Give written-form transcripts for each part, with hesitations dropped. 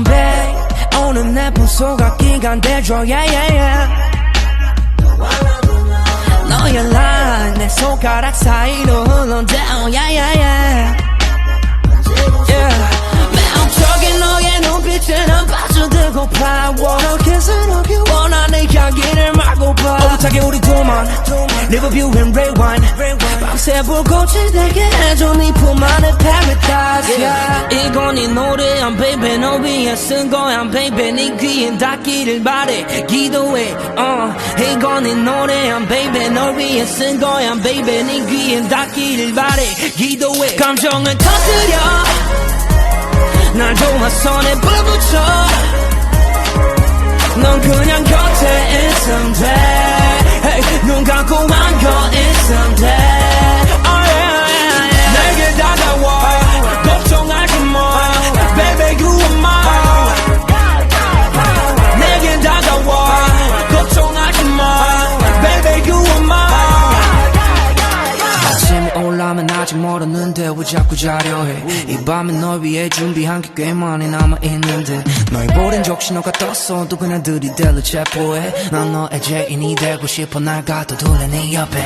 babe 오늘 내 분수가 기간돼줘 yeah yeah yeah 너의 line 내 손가락 사이로 흘러 down yeah yeah yeah yeah 매혹적인 너의 눈빛에 난 빠져들고파 너에게 원하는 향기를 맡고파 오붓하게 우리 둘만 Riverview and Rewind 밤새 불꽃이 되게 해줘 네 품 안에 paradise yeah. 이건 네 노래야 baby 너 위해 쓴 거야 baby 네 귀엔 닿기를 바래 기도해 이건 네 노래야 baby 너 위해 쓴 거야 baby 네 귀엔 닿기를 바래 기도해 감정을 터뜨려 날 좋아 손에 불 붙여 넌 그냥 곁에 있으면 돼 hey, 눈 감고 안겨 있으면 돼 oh, yeah, yeah, yeah. 내게 다가와 걱정하지 마 baby you are mine 내게 다가와 걱정하지 마 baby you are mine 아침에 올라면 아직 멀었는데 왜 자꾸 자려 해 이 밤에 널 위해 준비한 게 꽤 많이 남아있는데 너의 보낸 적신호가 떴어도 그냥 들이대려 체포해 난 너의 죄인이 되고 싶어 날 가둬둘래 네 옆에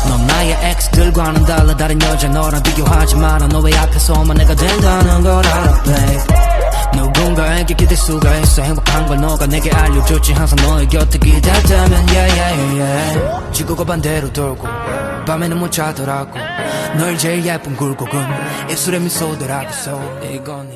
넌 나의 엑스들과는 달라 다른 여자 너랑 비교하지 마라 너 왜 앞에서만 내가 된다는 걸 알아 babe 누군가에게 기댈 수가 있어 행복한 걸 너가 내게 알려줬지 항상 너의 곁에 기댈 때면 yeah yeah yeah 지구가 반대로 돌고 밤에는 못 자더라고 널 제일 예쁜 굴곡은 입술에 미소더라고 so 이건